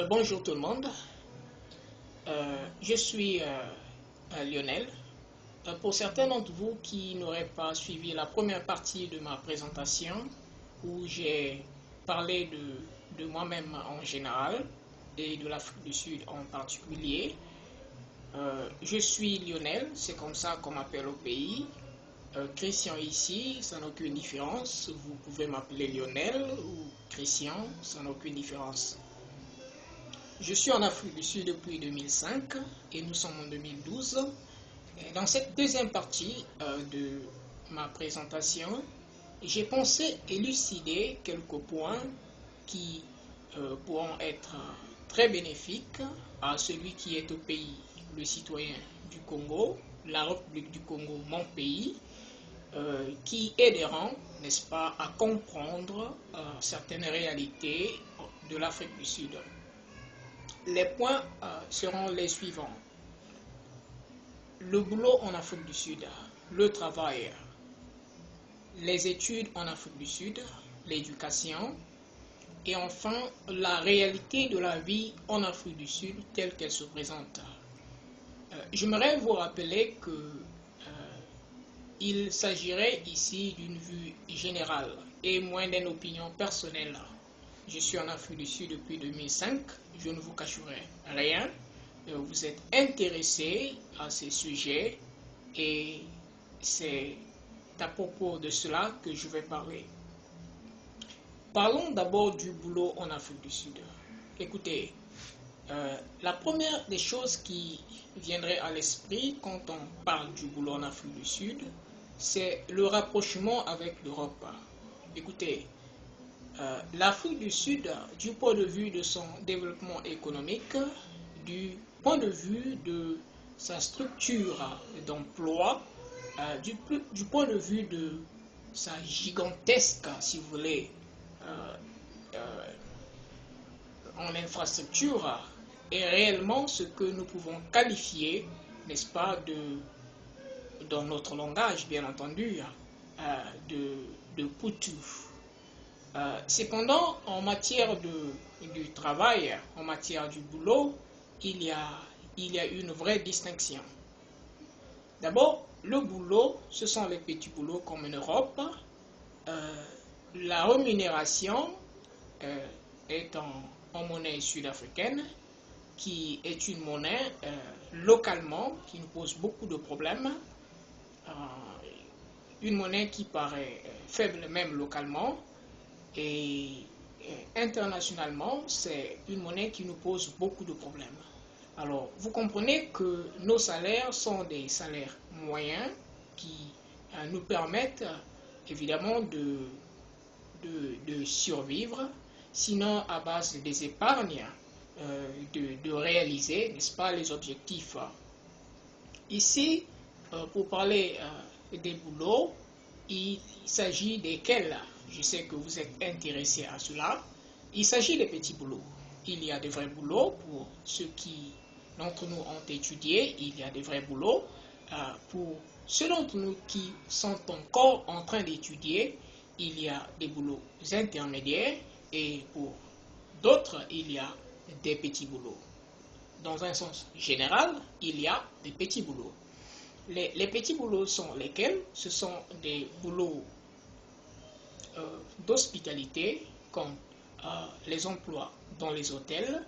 Bonjour tout le monde. Je suis Lionel. Pour certains d'entre vous qui n'auraient pas suivi la première partie de ma présentation, où j'ai parlé de moi-même en général et de l'Afrique du Sud en particulier, je suis Lionel, c'est comme ça qu'on m'appelle au pays. Christian ici, ça n'a aucune différence. Vous pouvez m'appeler Lionel ou Christian, ça n'a aucune différence. Je suis en Afrique du Sud depuis 2005 et nous sommes en 2012. Et dans cette deuxième partie de ma présentation, j'ai pensé élucider quelques points qui pourront être très bénéfiques à celui qui est au pays, le citoyen du Congo, la République du Congo, mon pays, qui aideront, n'est-ce pas, à comprendre certaines réalités de l'Afrique du Sud. Les points seront les suivants. Le boulot en Afrique du Sud, le travail, les études en Afrique du Sud, l'éducation, et enfin la réalité de la vie en Afrique du Sud telle qu'elle se présente. J'aimerais vous rappeler que il s'agirait ici d'une vue générale et moins d'une opinion personnelle. Je suis en Afrique du Sud depuis 2005, je ne vous cacherai rien. Vous êtes intéressé à ces sujets et c'est à propos de cela que je vais parler. Parlons d'abord du boulot en Afrique du Sud. Écoutez, la première des choses qui viendrait à l'esprit quand on parle du boulot en Afrique du Sud, c'est le rapprochement avec l'Europe. Écoutez, l'Afrique du Sud, du point de vue de son développement économique, du point de vue de sa structure d'emploi, du point de vue de sa gigantesque, si vous voulez, en infrastructure, est réellement ce que nous pouvons qualifier, n'est-ce pas, dans notre langage, bien entendu, de Poutou. Cependant, en matière du travail, en matière du boulot, il y a une vraie distinction. D'abord, le boulot, ce sont les petits boulots comme en Europe. La rémunération est en monnaie sud-africaine, qui est une monnaie localement, qui nous pose beaucoup de problèmes. Une monnaie qui paraît faible même localement, et internationalement, c'est une monnaie qui nous pose beaucoup de problèmes. Alors, vous comprenez que nos salaires sont des salaires moyens qui nous permettent évidemment de survivre, sinon à base des épargnes, de réaliser, n'est-ce pas, les objectifs. Ici, pour parler des boulots, il s'agit desquels, je sais que vous êtes intéressés à cela, il s'agit des petits boulots. Il y a des vrais boulots pour ceux qui d'entre nous ont étudié, il y a des vrais boulots. Pour ceux d'entre nous qui sont encore en train d'étudier, il y a des boulots intermédiaires et pour d'autres, il y a des petits boulots. Dans un sens général, il y a des petits boulots. Les petits boulots sont lesquels? Ce sont des boulots d'hospitalité, comme les emplois dans les hôtels,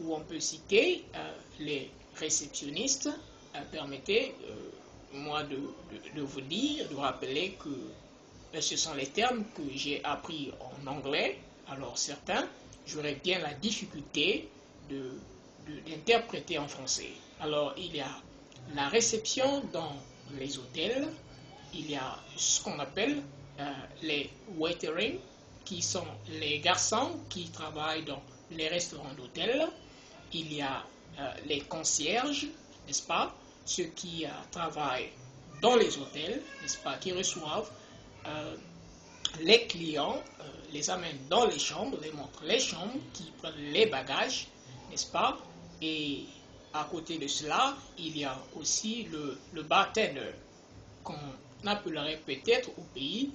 où on peut citer les réceptionnistes. Permettez-moi de vous dire, de rappeler que ce sont les termes que j'ai appris en anglais. Alors certains, j'aurais bien la difficulté d'interpréter en français. Alors il y a la réception dans les hôtels, il y a ce qu'on appelle les waitering, qui sont les garçons qui travaillent dans les restaurants d'hôtel. Il y a les concierges, n'est-ce pas, ceux qui travaillent dans les hôtels, n'est-ce pas, qui reçoivent les clients, les amènent dans les chambres, les montrent les chambres, qui prennent les bagages, n'est-ce pas. Et à côté de cela, il y a aussi le bartender, qu'on appellerait peut-être au pays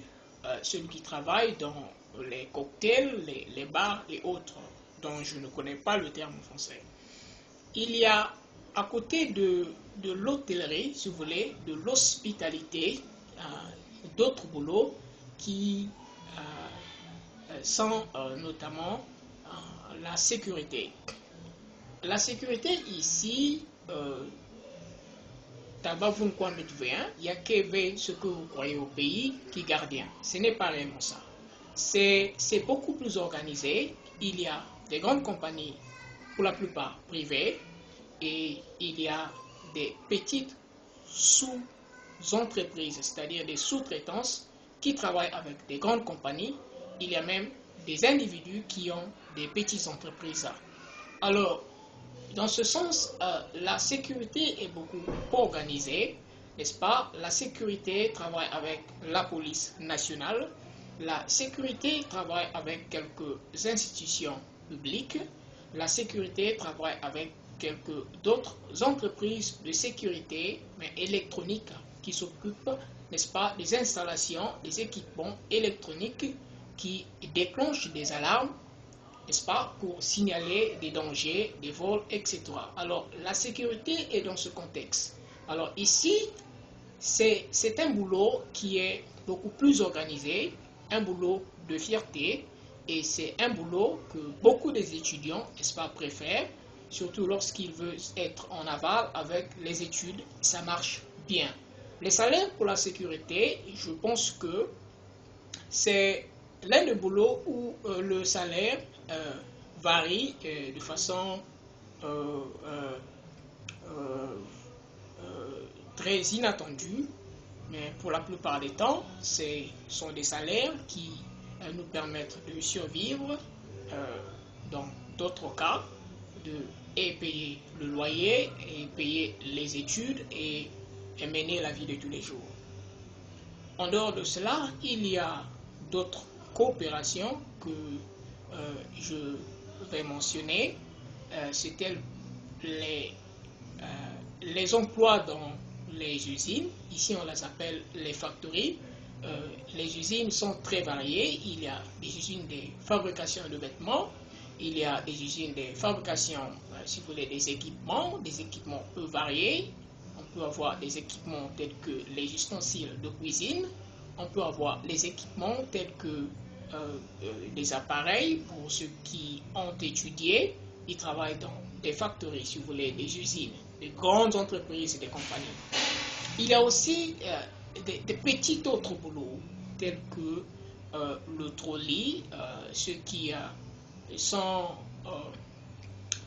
celui qui travaille dans les cocktails, les bars et autres dont je ne connais pas le terme en français. Il y a à côté de l'hôtellerie, si vous voulez, de l'hospitalité, d'autres boulots qui sont notamment la sécurité. La sécurité ici, d'abord vous ne connaissez rien, il y a que ce que vous croyez au pays qui est gardien. Ce n'est pas vraiment ça. C'est beaucoup plus organisé. Il y a des grandes compagnies, pour la plupart privées, et il y a des petites sous-entreprises, c'est-à-dire des sous-traitances qui travaillent avec des grandes compagnies. Il y a même des individus qui ont des petites entreprises. Alors, dans ce sens, la sécurité est beaucoup organisée, n'est-ce pas? La sécurité travaille avec la police nationale, la sécurité travaille avec quelques institutions publiques, la sécurité travaille avec quelques d'autres entreprises de sécurité, mais électroniques, qui s'occupent, n'est-ce pas, des installations, des équipements électroniques qui déclenchent des alarmes, n'est-ce pas, pour signaler des dangers, des vols, etc. Alors, la sécurité est dans ce contexte. Alors ici, c'est un boulot qui est beaucoup plus organisé, un boulot de fierté, et c'est un boulot que beaucoup des étudiants, n'est-ce pas, préfèrent, surtout lorsqu'ils veulent être en aval avec les études, ça marche bien. Les salaires pour la sécurité, je pense que c'est l'un des boulots où le salaire varie de façon très inattendue, mais pour la plupart des temps, ce sont des salaires qui nous permettent de survivre, dans d'autres cas, et payer le loyer, et payer les études, et mener la vie de tous les jours. En dehors de cela, il y a d'autres coopérations que je vais mentionner. C'était les emplois dans les usines. Ici, on les appelle les factories. Les usines sont très variées. Il y a des usines de fabrication de vêtements. Il y a des usines de fabrication, si vous voulez, des équipements peu variés. On peut avoir des équipements tels que les ustensiles de cuisine. On peut avoir les équipements tels que des appareils pour ceux qui ont étudié. Ils travaillent dans des factories, si vous voulez, des usines, des grandes entreprises et des compagnies. Il y a aussi des petits autres boulots tels que le trolley, ceux qui sont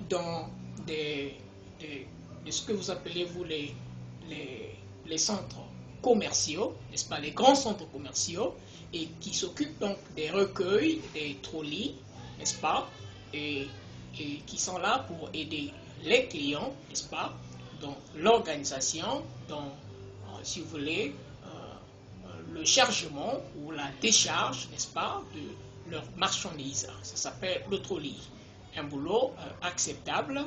dans ce que vous appelez vous les centres commerciaux, n'est-ce pas, les grands centres commerciaux, et qui s'occupent donc des recueils, des trolleys, n'est-ce pas, et qui sont là pour aider les clients, n'est-ce pas, dans l'organisation, dans, si vous voulez, le chargement ou la décharge, n'est-ce pas, de leurs marchandises. Ça s'appelle le trolley. Un boulot acceptable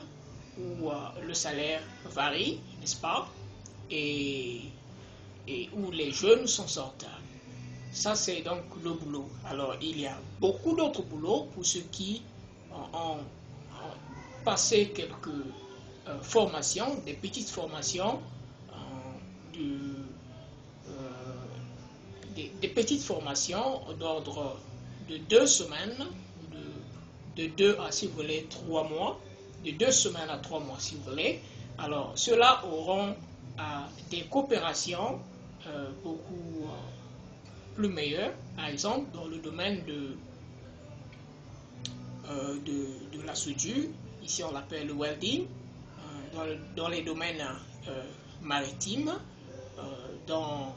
où le salaire varie, n'est-ce pas, et où les jeunes s'en sortent. Ça, c'est donc le boulot. Alors, il y a beaucoup d'autres boulots pour ceux qui ont passé quelques formations, des petites formations, des petites formations d'ordre de 2 semaines, de 2 à, si vous voulez, 3 mois, de 2 semaines à 3 mois, si vous voulez. Alors, ceux-là auront des coopérations beaucoup plus meilleures, par exemple, dans le domaine de la soudure. Ici, on l'appelle le welding, dans les domaines maritimes, dans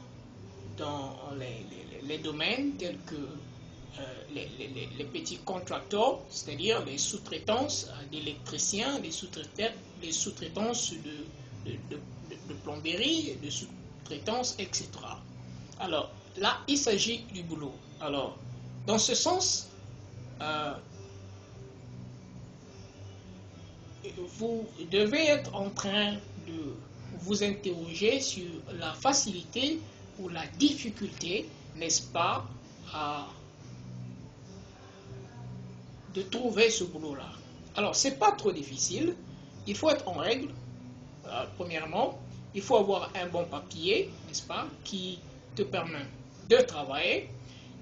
les domaines tels que les petits contracteurs, c'est-à-dire les sous-traitances d'électriciens, les sous-traitances de plomberie, de sous-traitance, etc. Alors, là, il s'agit du boulot. Alors, dans ce sens, vous devez être en train de vous interroger sur la facilité ou la difficulté, n'est-ce pas, de trouver ce boulot-là. Alors, c'est pas trop difficile. Il faut être en règle. Premièrement, il faut avoir un bon papier, n'est-ce pas, qui te permet de travailler.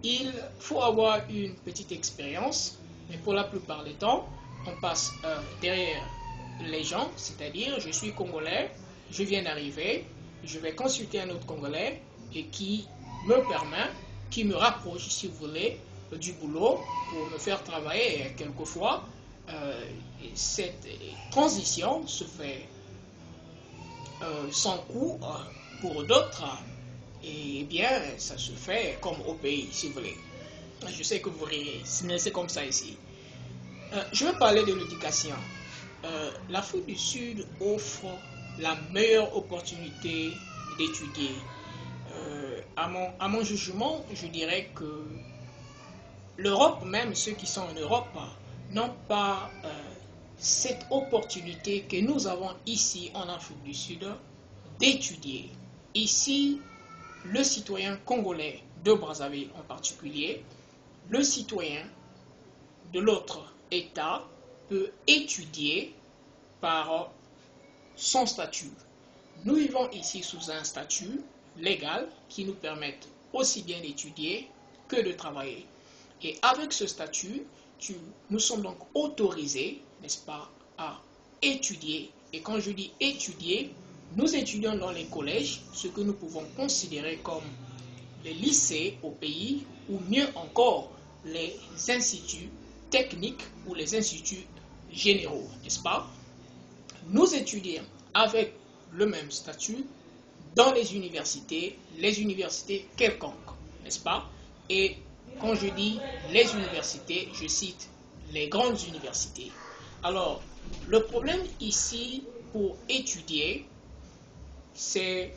Il faut avoir une petite expérience, mais pour la plupart des temps, on passe derrière les gens, c'est-à-dire je suis congolais, je viens d'arriver, je vais consulter un autre congolais et qui me permet, qui me rapproche, si vous voulez, du boulot pour me faire travailler. Et quelquefois, cette transition se fait sans coût pour d'autres, et bien ça se fait comme au pays, si vous voulez. Je sais que vous rirez, mais c'est comme ça ici. Je vais parler de l'éducation. L'Afrique du Sud offre la meilleure opportunité d'étudier. À mon jugement, je dirais que l'Europe, même ceux qui sont en Europe, n'ont pas cette opportunité que nous avons ici en Afrique du Sud d'étudier. Ici, le citoyen congolais de Brazzaville en particulier, le citoyen de l'autre État peut étudier par son statut. Nous vivons ici sous un statut légal qui nous permet aussi bien d'étudier que de travailler. Et avec ce statut, nous sommes donc autorisés, n'est-ce pas, à étudier. Et quand je dis étudier, nous étudions dans les collèges ce que nous pouvons considérer comme les lycées au pays, ou mieux encore, les instituts techniques ou les instituts généraux, n'est-ce pas? Nous étudions avec le même statut dans les universités quelconques, n'est-ce pas? Et quand je dis les universités, je cite les grandes universités. Alors, le problème ici pour étudier, c'est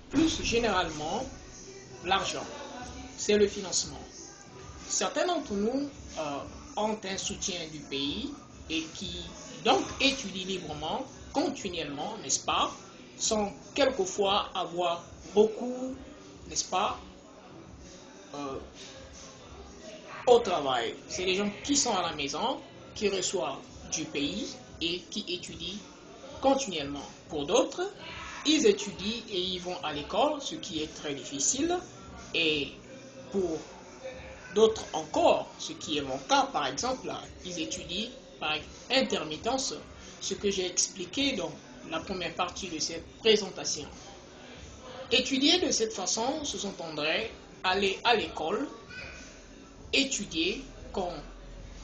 plus généralement l'argent, c'est le financement. Certains d'entre nous ont un soutien du pays et qui donc étudient librement, continuellement, n'est-ce pas, sans quelquefois avoir beaucoup, n'est-ce pas, au travail. C'est des gens qui sont à la maison, qui reçoivent du pays et qui étudient continuellement. Pour d'autres, ils étudient et ils vont à l'école, ce qui est très difficile. Et pour d'autres encore, ce qui est mon cas par exemple, ils étudient par intermittence, ce que j'ai expliqué dans la première partie de cette présentation. Étudier de cette façon, ce s'entendrait aller à l'école, étudier quand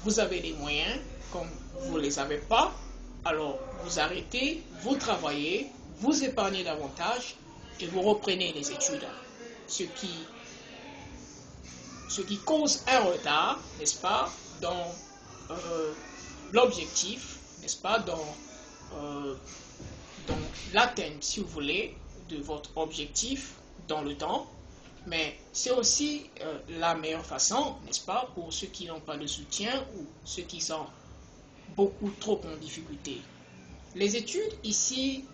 vous avez les moyens, quand vous ne les avez pas, alors vous arrêtez, vous travaillez, vous épargnez davantage et vous reprenez les études. Ce qui cause un retard, n'est-ce pas, dans l'objectif, n'est-ce pas, dans l'atteinte, si vous voulez, de votre objectif dans le temps. Mais c'est aussi la meilleure façon, n'est-ce pas, pour ceux qui n'ont pas de soutien ou ceux qui sont beaucoup trop en difficulté. Les études ici,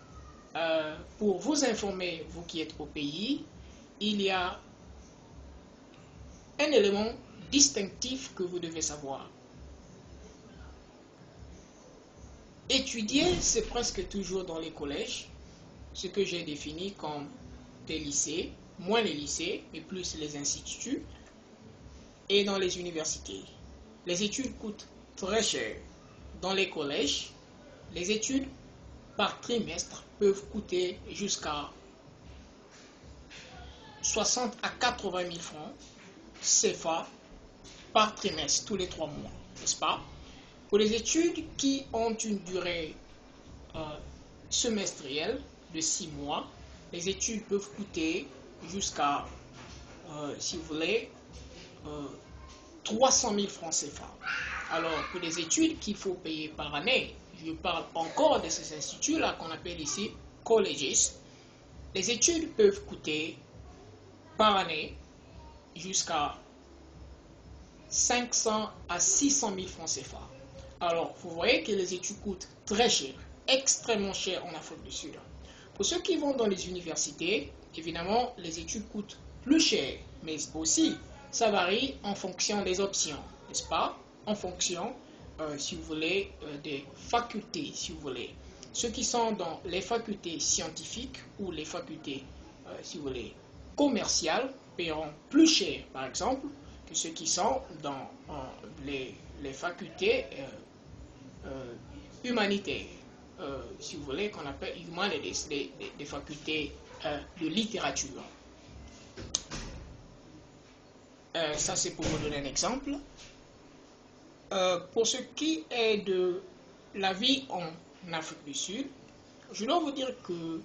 pour vous informer, vous qui êtes au pays, il y a un élément distinctif que vous devez savoir. Étudier, c'est presque toujours dans les collèges, ce que j'ai défini comme des lycées, moins les lycées, mais plus les instituts, et dans les universités. Les études coûtent très cher. Dans les collèges, les études par trimestre peuvent coûter jusqu'à 60 à 80 000 francs CFA par trimestre, tous les 3 mois, n'est-ce pas? Pour les études qui ont une durée semestrielle de 6 mois, les études peuvent coûter jusqu'à, si vous voulez, 300 000 francs CFA. Alors, pour les études qu'il faut payer par année, je parle encore de ces instituts-là qu'on appelle ici colleges, les études peuvent coûter par année jusqu'à 500 à 600 000 francs CFA. Alors, vous voyez que les études coûtent très cher, extrêmement cher en Afrique du Sud. Pour ceux qui vont dans les universités, évidemment, les études coûtent plus cher, mais aussi, ça varie en fonction des options, n'est-ce pas? En fonction si vous voulez, des facultés, si vous voulez. Ceux qui sont dans les facultés scientifiques ou les facultés, si vous voulez, commerciales, paieront plus cher, par exemple, que ceux qui sont dans les facultés humanitaires, si vous voulez, qu'on appelle humanities, des facultés de littérature. Ça, c'est pour vous donner un exemple. Pour ce qui est de la vie en Afrique du Sud, je dois vous dire que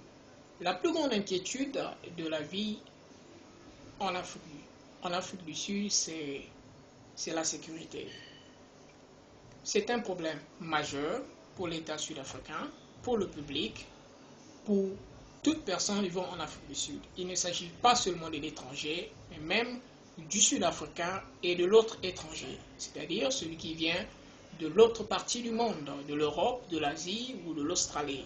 la plus grande inquiétude de la vie en Afrique du Sud, c'est la sécurité. C'est un problème majeur pour l'État sud-africain, pour le public, pour toute personne vivant en Afrique du Sud. Il ne s'agit pas seulement de l'étranger, mais même du Sud-Africain et de l'autre étranger, c'est-à-dire celui qui vient de l'autre partie du monde, de l'Europe, de l'Asie ou de l'Australie.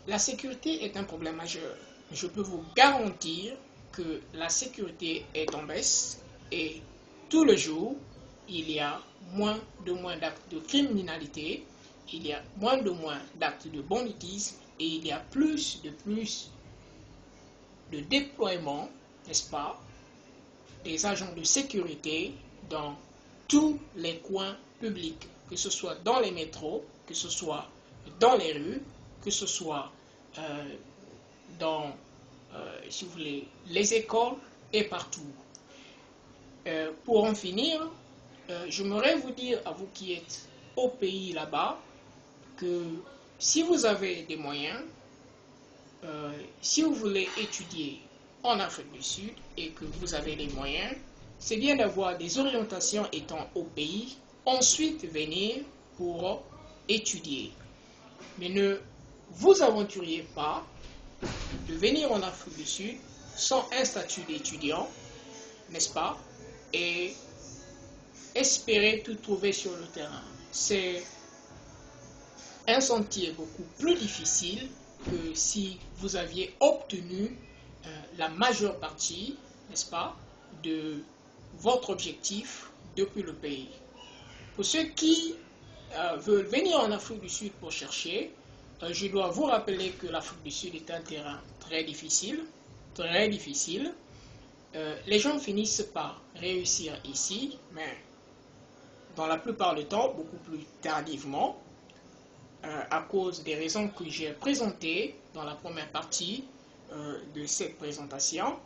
La sécurité est un problème majeur. Je peux vous garantir que la sécurité est en baisse et tous les jours, il y a moins d'actes de criminalité, il y a moins d'actes de banditisme et il y a plus de déploiement, n'est-ce pas, des agents de sécurité dans tous les coins publics, que ce soit dans les métros, que ce soit dans les rues, que ce soit dans, si vous voulez, les écoles et partout. Pour en finir, j'aimerais vous dire à vous qui êtes au pays là-bas que si vous avez des moyens, si vous voulez étudier en Afrique du Sud et que vous avez les moyens, c'est bien d'avoir des orientations étant au pays, ensuite venir pour étudier. Mais ne vous aventuriez pas de venir en Afrique du Sud sans un statut d'étudiant, n'est-ce pas, et espérer tout trouver sur le terrain. C'est un sentier beaucoup plus difficile que si vous aviez obtenu la majeure partie, n'est-ce pas, de votre objectif depuis le pays. Pour ceux qui veulent venir en Afrique du Sud pour chercher, je dois vous rappeler que l'Afrique du Sud est un terrain très difficile, très difficile. Les gens finissent par réussir ici, mais dans la plupart du temps, beaucoup plus tardivement, à cause des raisons que j'ai présentées dans la première partie de cette présentation,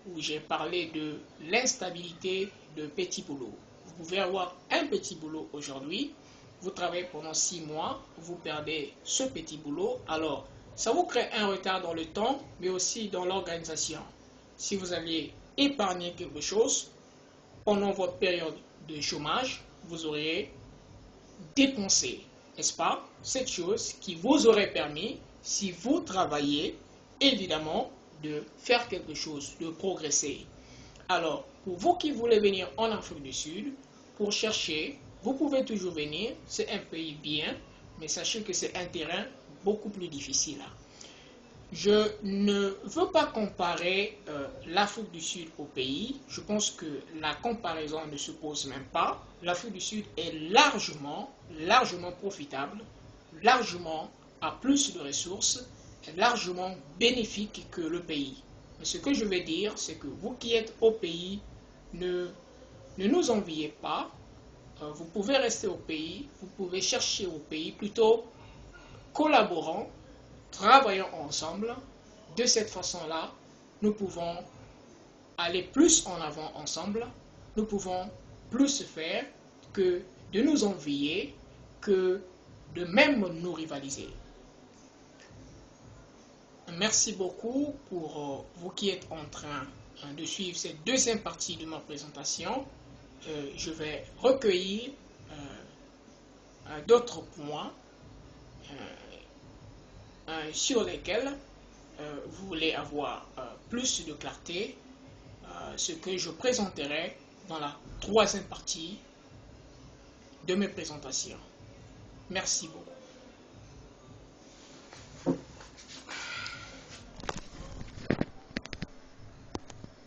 où j'ai parlé de l'instabilité de petits boulots. Vous pouvez avoir un petit boulot aujourd'hui, vous travaillez pendant 6 mois, vous perdez ce petit boulot, alors ça vous crée un retard dans le temps, mais aussi dans l'organisation. Si vous aviez épargné quelque chose pendant votre période de chômage, vous auriez dépensé, n'est-ce pas, cette chose qui vous aurait permis, si vous travaillez, évidemment, de faire quelque chose, de progresser. Alors, pour vous qui voulez venir en Afrique du Sud, pour chercher, vous pouvez toujours venir, c'est un pays bien, mais sachez que c'est un terrain beaucoup plus difficile. Je ne veux pas comparer l'Afrique du Sud au pays. Je pense que la comparaison ne se pose même pas. L'Afrique du Sud est largement profitable, largement a plus de ressources, largement bénéfique que le pays. Mais ce que je veux dire, c'est que vous qui êtes au pays, ne nous enviez pas. Vous pouvez rester au pays, vous pouvez chercher au pays, plutôt collaborant, travaillons ensemble. De cette façon-là, nous pouvons aller plus en avant ensemble. Nous pouvons plus faire que de nous envier, que de même nous rivaliser. Merci beaucoup pour vous qui êtes en train de suivre cette deuxième partie de ma présentation. Je vais recueillir d'autres points sur lesquels vous voulez avoir plus de clarté, ce que je présenterai dans la troisième partie de mes présentations. Merci beaucoup.